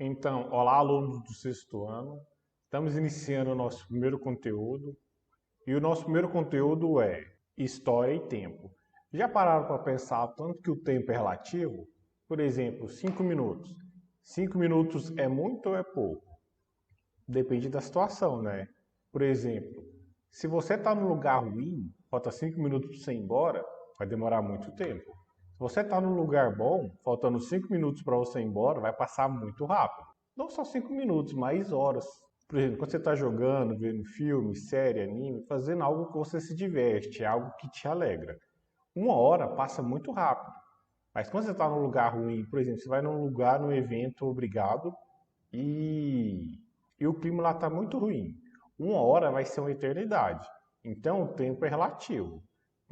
Então, olá, alunos do sexto ano. Estamos iniciando o nosso primeiro conteúdo. E o nosso primeiro conteúdo é História e Tempo. Já pararam para pensar tanto que o tempo é relativo? Por exemplo, 5 minutos. 5 minutos é muito ou é pouco? Depende da situação, né? Por exemplo, se você está num lugar ruim, falta 5 minutos para você ir embora, vai demorar muito tempo. Se você está num lugar bom, faltando 5 minutos para você ir embora, vai passar muito rápido. Não só 5 minutos, mas horas. Por exemplo, quando você está jogando, vendo filme, série, anime, fazendo algo que você se diverte, algo que te alegra. Uma hora passa muito rápido. Mas quando você está num lugar ruim, por exemplo, você vai num lugar, num evento obrigado, e, e o clima lá está muito ruim. Uma hora vai ser uma eternidade. Então o tempo é relativo.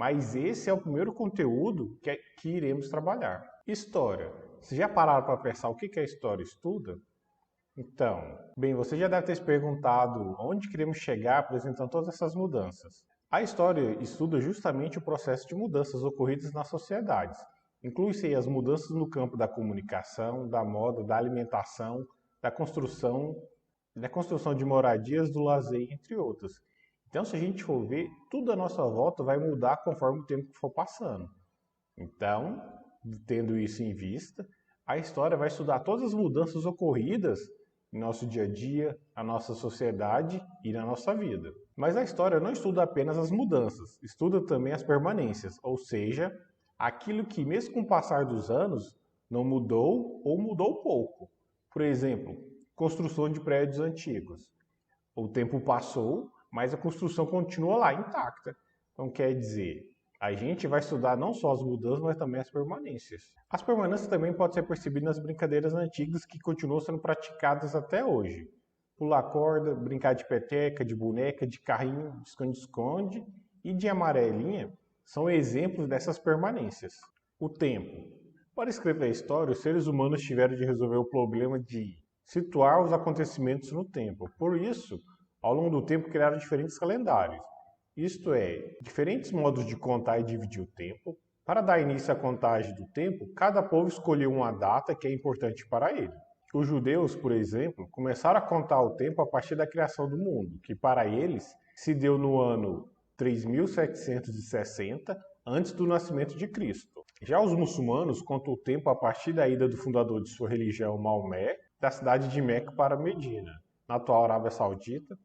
Mas esse é o primeiro conteúdo que iremos trabalhar. História. Vocês já pararam para pensar o que a história estuda? Então, bem, você já deve ter se perguntado onde queremos chegar apresentando todas essas mudanças. A história estuda justamente o processo de mudanças ocorridas nas sociedades. Inclui-se aí as mudanças no campo da comunicação, da moda, da alimentação, da construção, de moradias, do lazer, entre outras. Então, se a gente for ver, tudo à nossa volta vai mudar conforme o tempo for passando. Então, tendo isso em vista, a história vai estudar todas as mudanças ocorridas em nosso dia a dia, na nossa sociedade e na nossa vida. Mas a história não estuda apenas as mudanças, estuda também as permanências, ou seja, aquilo que, mesmo com o passar dos anos, não mudou ou mudou pouco. Por exemplo, construção de prédios antigos. O tempo passou, mas a construção continua lá intacta. Então, quer dizer, a gente vai estudar não só as mudanças, mas também as permanências. As permanências também podem ser percebidas nas brincadeiras antigas que continuam sendo praticadas até hoje. Pular corda, brincar de peteca, de boneca, de carrinho, de esconde-esconde e de amarelinha são exemplos dessas permanências. O tempo. Para escrever a história, os seres humanos tiveram de resolver o problema de situar os acontecimentos no tempo. Por isso, ao longo do tempo, criaram diferentes calendários. Isto é, diferentes modos de contar e dividir o tempo. Para dar início à contagem do tempo, cada povo escolheu uma data que é importante para ele. Os judeus, por exemplo, começaram a contar o tempo a partir da criação do mundo, que para eles se deu no ano 3760 antes do nascimento de Cristo. Já os muçulmanos contam o tempo a partir da ida do fundador de sua religião, Maomé, da cidade de Meca para Medina, na atual Arábia Saudita.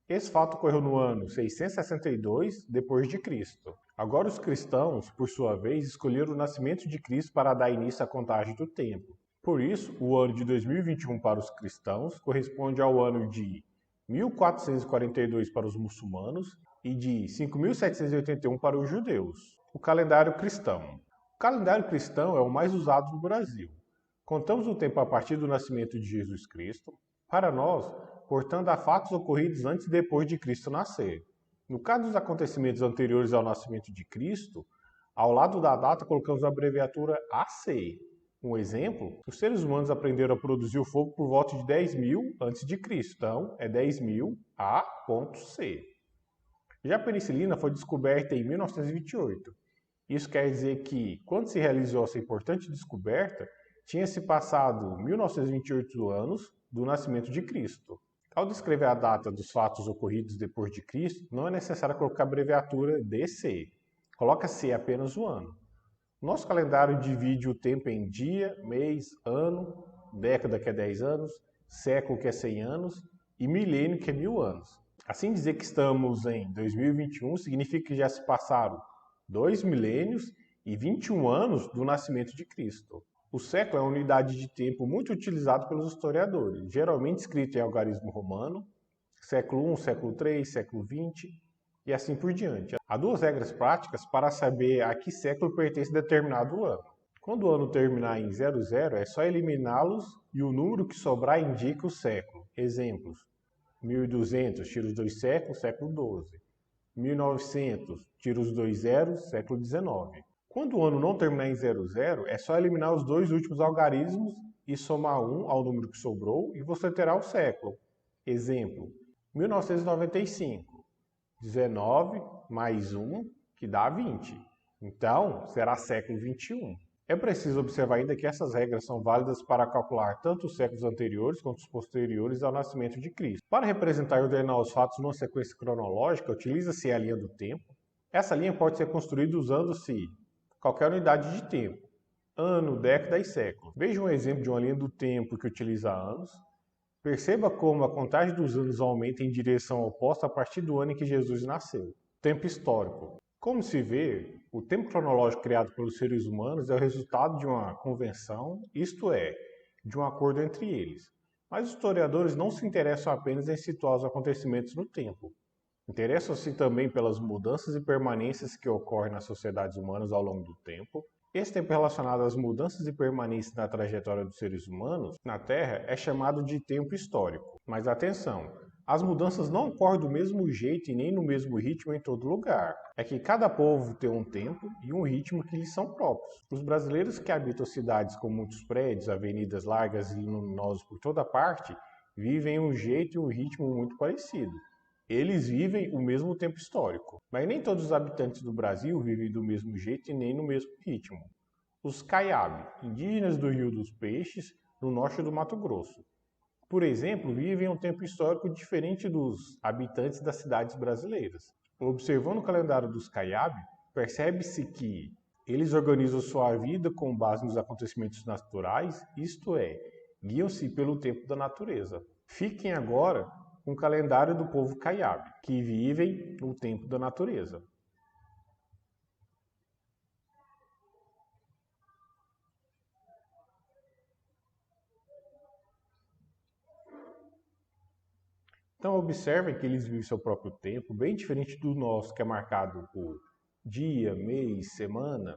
Esse fato ocorreu no ano 662 depois de Cristo. Agora os cristãos, por sua vez, escolheram o nascimento de Cristo para dar início à contagem do tempo. Por isso, o ano de 2021 para os cristãos corresponde ao ano de 1442 para os muçulmanos e de 5781 para os judeus. O calendário cristão. O calendário cristão é o mais usado no Brasil. Contamos o tempo a partir do nascimento de Jesus Cristo. Para nós, portanto, há fatos ocorridos antes e depois de Cristo nascer. No caso dos acontecimentos anteriores ao nascimento de Cristo, ao lado da data colocamos a abreviatura AC. Um exemplo, os seres humanos aprenderam a produzir o fogo por volta de 10.000 a.C., então é 10.000 A.C. Já a penicilina foi descoberta em 1928. Isso quer dizer que, quando se realizou essa importante descoberta, tinha se passado 1928 anos do nascimento de Cristo. Ao descrever a data dos fatos ocorridos depois de Cristo, não é necessário colocar a abreviatura DC. Coloca-se apenas o ano. Nosso calendário divide o tempo em dia, mês, ano, década, que é 10 anos, século, que é 100 anos, e milênio, que é 1000 anos. Assim, dizer que estamos em 2021 significa que já se passaram 2 milênios e 21 anos do nascimento de Cristo. O século é uma unidade de tempo muito utilizada pelos historiadores, geralmente escrito em algarismo romano, século I, século III, século XX e assim por diante. Há duas regras práticas para saber a que século pertence determinado ano. Quando o ano terminar em 00, é só eliminá-los e o número que sobrar indica o século. Exemplos: 1200, tira os dois séculos, século XII. 1900, tira os dois zeros, século XIX. Quando o ano não terminar em 00, é só eliminar os dois últimos algarismos e somar 1 ao número que sobrou e você terá o século. Exemplo: 1995. 19 mais 1, que dá 20. Então, será século XXI. É preciso observar ainda que essas regras são válidas para calcular tanto os séculos anteriores quanto os posteriores ao nascimento de Cristo. Para representar e ordenar os fatos numa sequência cronológica, utiliza-se a linha do tempo. Essa linha pode ser construída usando-se qualquer unidade de tempo, ano, década e século. Veja um exemplo de uma linha do tempo que utiliza anos. Perceba como a contagem dos anos aumenta em direção oposta a partir do ano em que Jesus nasceu. Tempo histórico. Como se vê, o tempo cronológico criado pelos seres humanos é o resultado de uma convenção, isto é, de um acordo entre eles. Mas os historiadores não se interessam apenas em situar os acontecimentos no tempo. Interessam-se também pelas mudanças e permanências que ocorrem nas sociedades humanas ao longo do tempo. Esse tempo relacionado às mudanças e permanências na trajetória dos seres humanos na Terra é chamado de tempo histórico. Mas atenção! As mudanças não ocorrem do mesmo jeito e nem no mesmo ritmo em todo lugar. É que cada povo tem um tempo e um ritmo que lhes são próprios. Os brasileiros que habitam cidades com muitos prédios, avenidas largas e luminosas por toda parte, vivem um jeito e um ritmo muito parecido. Eles vivem o mesmo tempo histórico. Mas nem todos os habitantes do Brasil vivem do mesmo jeito e nem no mesmo ritmo. Os Caiabe, indígenas do Rio dos Peixes, no norte do Mato Grosso, por exemplo, vivem um tempo histórico diferente dos habitantes das cidades brasileiras. Observando o calendário dos Caiabe, percebe-se que eles organizam sua vida com base nos acontecimentos naturais, isto é, guiam-se pelo tempo da natureza. Fiquem agora com o calendário do povo Caiabe, que vivem no tempo da natureza. Então observem que eles vivem seu próprio tempo, bem diferente do nosso, que é marcado por dia, mês, semana.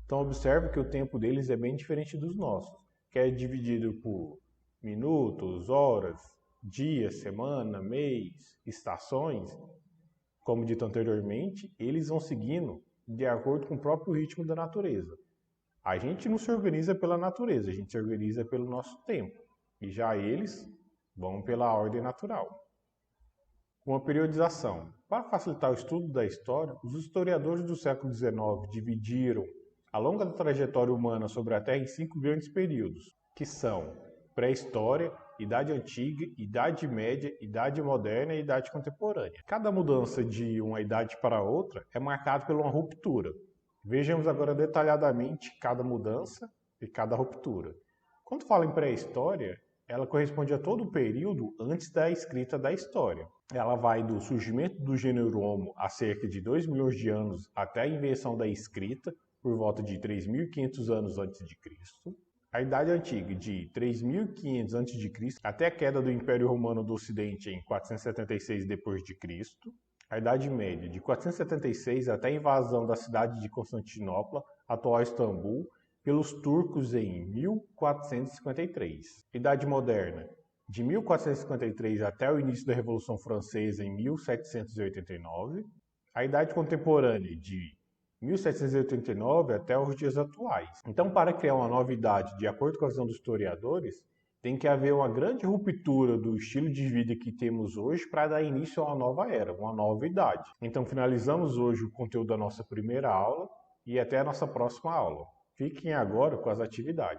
Então observe que o tempo deles é bem diferente dos nossos, que é dividido por minutos, horas, dias, semana, mês, estações. Como dito anteriormente, eles vão seguindo de acordo com o próprio ritmo da natureza. A gente não se organiza pela natureza, a gente se organiza pelo nosso tempo. E já eles vão pela ordem natural. Uma periodização. Para facilitar o estudo da história, os historiadores do século XIX dividiram a longa trajetória humana sobre a Terra em 5 grandes períodos, que são pré-história, Idade Antiga, Idade Média, Idade Moderna e Idade Contemporânea. Cada mudança de uma idade para outra é marcada por uma ruptura. Vejamos agora detalhadamente cada mudança e cada ruptura. Quando fala em pré-história, ela corresponde a todo o período antes da escrita da história. Ela vai do surgimento do gênero Homo há cerca de 2 milhões de anos até a invenção da escrita, por volta de 3.500 anos antes de Cristo. A Idade Antiga, de 3.500 a.C. até a queda do Império Romano do Ocidente em 476 d.C. A Idade Média, de 476 até a invasão da cidade de Constantinopla, atual Istambul, pelos turcos em 1453. Idade Moderna, de 1453 até o início da Revolução Francesa em 1789. A Idade Contemporânea, de 1789 até os dias atuais. Então, para criar uma nova idade, de acordo com a visão dos historiadores, tem que haver uma grande ruptura do estilo de vida que temos hoje para dar início a uma nova era, uma nova idade. Então, finalizamos hoje o conteúdo da nossa primeira aula e até a nossa próxima aula. Fiquem agora com as atividades.